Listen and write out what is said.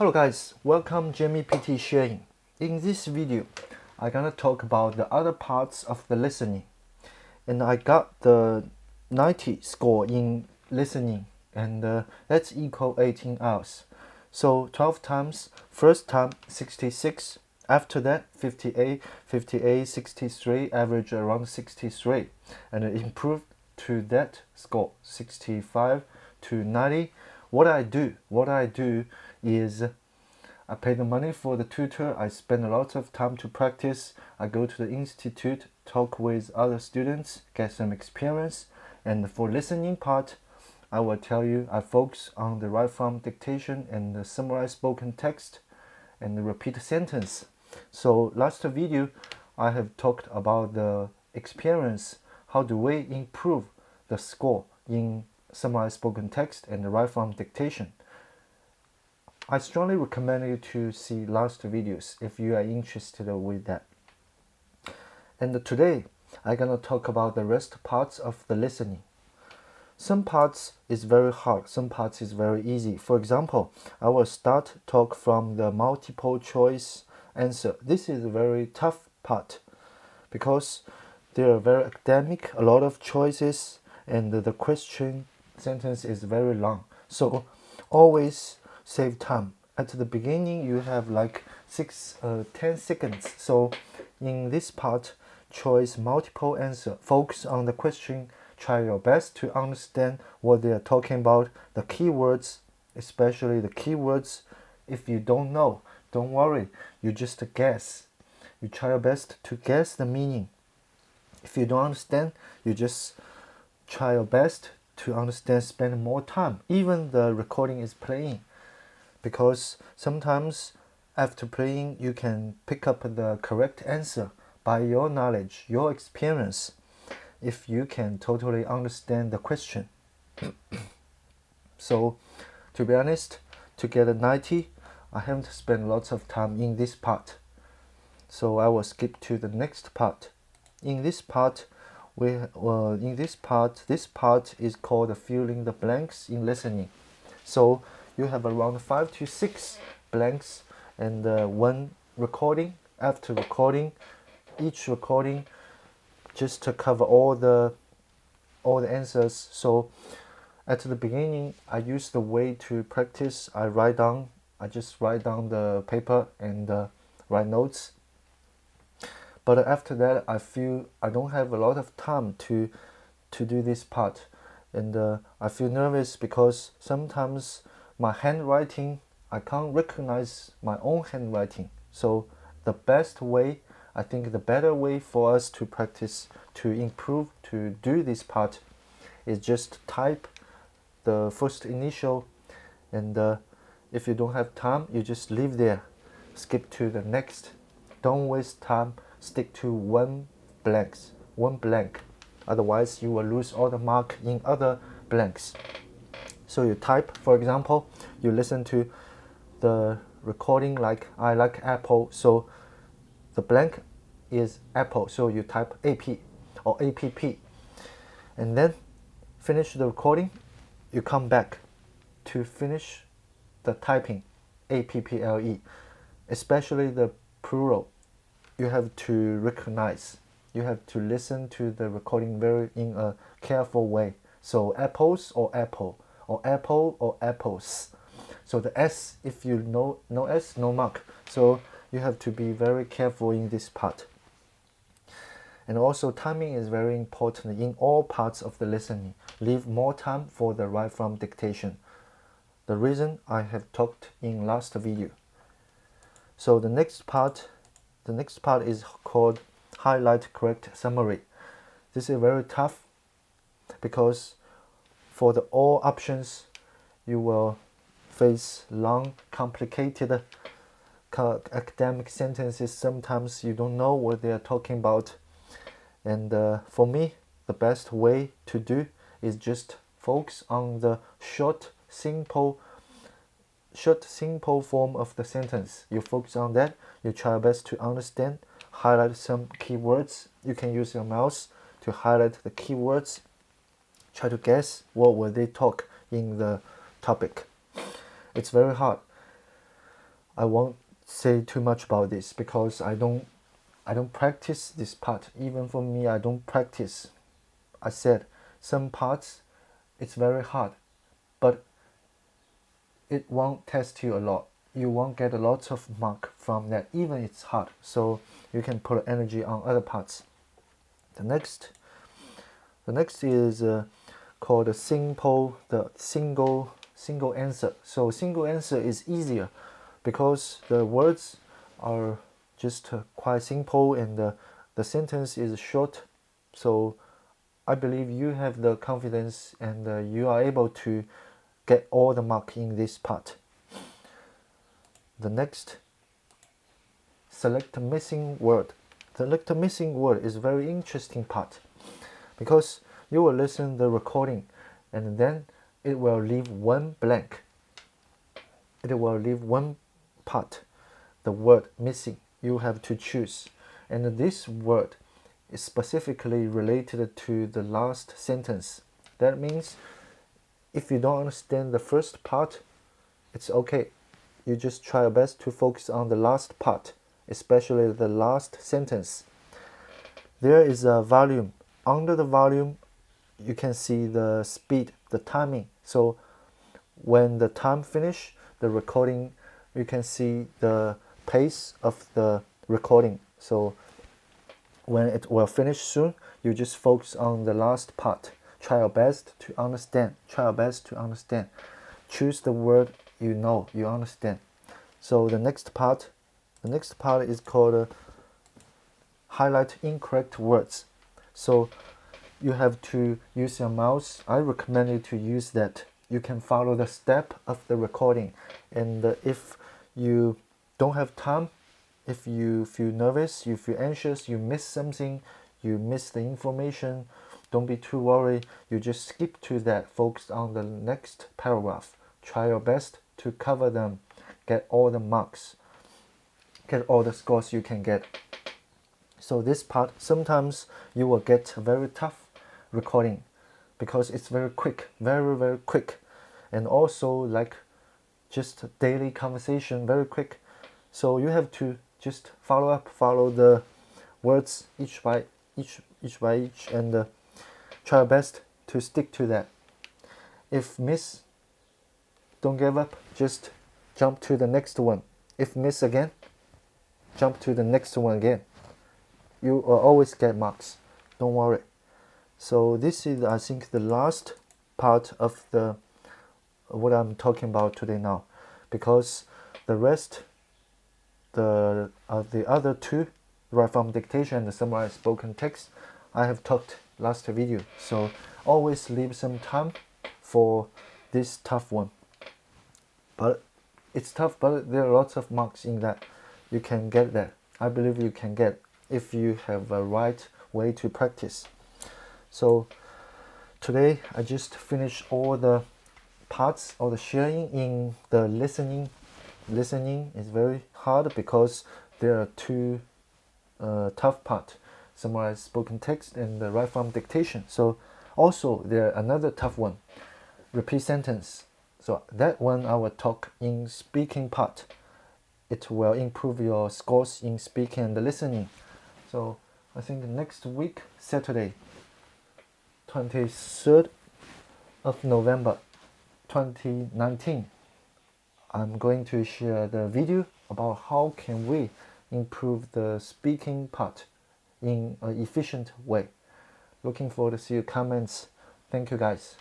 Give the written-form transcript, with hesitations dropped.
Hello guys, welcome Jamie PTE sharing. In this video, I'm gonna talk about the other parts of the listening. And I got the 90 score in listening, and that's equal 18 hours. So 12 times, first time 66, after that 58, 58, 63, average around 63, and it improved to that score 65 to 90. What I do is I pay the money for the tutor. I spend a lot of time to practice. I go to the institute, talk with other students, get some experience. And for listening part, I will tell you I focus on the right from dictation and the summarized spoken text and the repeat sentence. So last video, I have talked about the experience. How do we improve the score in summarized spoken text and the right from dictation? I strongly recommend you to see last videos if you are interested with that. And today, I'm gonna talk about the rest parts of the listening. Some parts is very hard, some parts is very easy. For example, I will start talk from the multiple choice answer. This is a very tough part because they are very academic, a lot of choices, and the question sentence is very long. So always save time. At the beginning, you have like 10 seconds. So in this part, choice multiple answer. Focus on the question. Try your best to understand what they are talking about. The keywords, especially the keywords. If you don't know, don't worry. You just guess. You try your best to guess the meaning. If you don't understand, you just try your best to understand, spend more time. Even the recording is playing. Because sometimes after playing, you can pick up the correct answer by your knowledge, your experience, if you can totally understand the question. So, to be honest, to get a 90, I haven't spent lots of time in this part. So I will skip to the next part. In this part, this part is called filling the blanks in listening. So you have around 5 to 6 blanks and one recording. After recording, each recording just to cover all the answers. So at the beginning, I use the way to practice. I just write down the paper and write notes. But after that, I feel I don't have a lot of time to do this part, and I feel nervous because sometimes my handwriting, I can't recognize my own handwriting. So the best way, I think the better way for us to practice, to improve, to do this part is just type the first initial, and if you don't have time, you just leave there, skip to the next. Don't waste time, stick to one blank. Otherwise, you will lose all the mark in other blanks. So you type, for example, you listen to the recording like I like apple, so the blank is apple, so you type AP or APP, and then finish the recording. You come back to finish the typing, APPLE, especially the plural. You have to recognize, you have to listen to the recording very in a careful way. So apples or apple, or apple or apples. So the S, if you know no S, no mark. So you have to be very careful in this part. And also timing is very important in all parts of the listening. Leave more time for the write from dictation. The reason I have talked in last video. So the next part is called highlight correct summary. This is very tough because for the all options, you will face long, complicated academic sentences. Sometimes you don't know what they are talking about. And for me, the best way to do is just focus on the short, simple form of the sentence. You focus on that. You try your best to understand. Highlight some keywords. You can use your mouse to highlight the keywords. Try to guess what will they talk in the topic. It's very hard. I won't say too much about this because I don't practice this part. Even for me, I don't practice. I said some parts it's very hard, but it won't test you a lot. You won't get a lot of mark from that, even it's hard. So you can put energy on other parts. The next is called the single answer. So single answer is easier because the words are just quite simple and the sentence is short. So I believe you have the confidence and you are able to get all the mark in this part. The next, select missing word. Select missing word is very interesting part because you will listen the recording and then it will leave one blank. It will leave one part, the word missing. You have to choose, and this word is specifically related to the last sentence. That means if you don't understand the first part, it's okay. You just try your best to focus on the last part, especially the last sentence. There is a volume. Under the volume, you can see the speed, the timing. So when the time finish, the recording, you can see the pace of the recording. So when it will finish soon, you just focus on the last part. Try your best to understand. Try your best to understand. Choose the word you know, you understand. So the next part is called highlight incorrect words. So you have to use your mouse. I recommend you to use that. You can follow the step of the recording, and if you don't have time, if you feel nervous, you feel anxious, you miss something, you miss the information, don't be too worried. You just skip to that, focus on the next paragraph. Try your best to cover them, get all the marks, get all the scores you can get. So this part, sometimes you will get a very tough recording because it's very quick, very, very quick. And also like just daily conversation, very quick. So you have to just follow the words each by each, and try your best to stick to that. If miss, don't give up, just jump to the next one. If miss again, jump to the next one again. You will always get marks, don't worry. So this is, I think, the last part of the what I'm talking about today now, because the rest, the other two, right from dictation and the summarized spoken text, I have talked last video. So always leave some time for this tough one. But it's tough, but there are lots of marks in that. You can get that. I believe you can get if you have a right way to practice. So today I just finished all the parts of the sharing. In the listening is very hard because there are two tough parts: summarized spoken text and the right from dictation. So also there another tough one, repeat sentence. So that one I will talk in speaking part. It will improve your scores in speaking and listening. So I think next week, Saturday, 23rd of November 2019, I'm going to share the video about how can we improve the speaking part in an efficient way. Looking forward to see your comments. Thank you guys.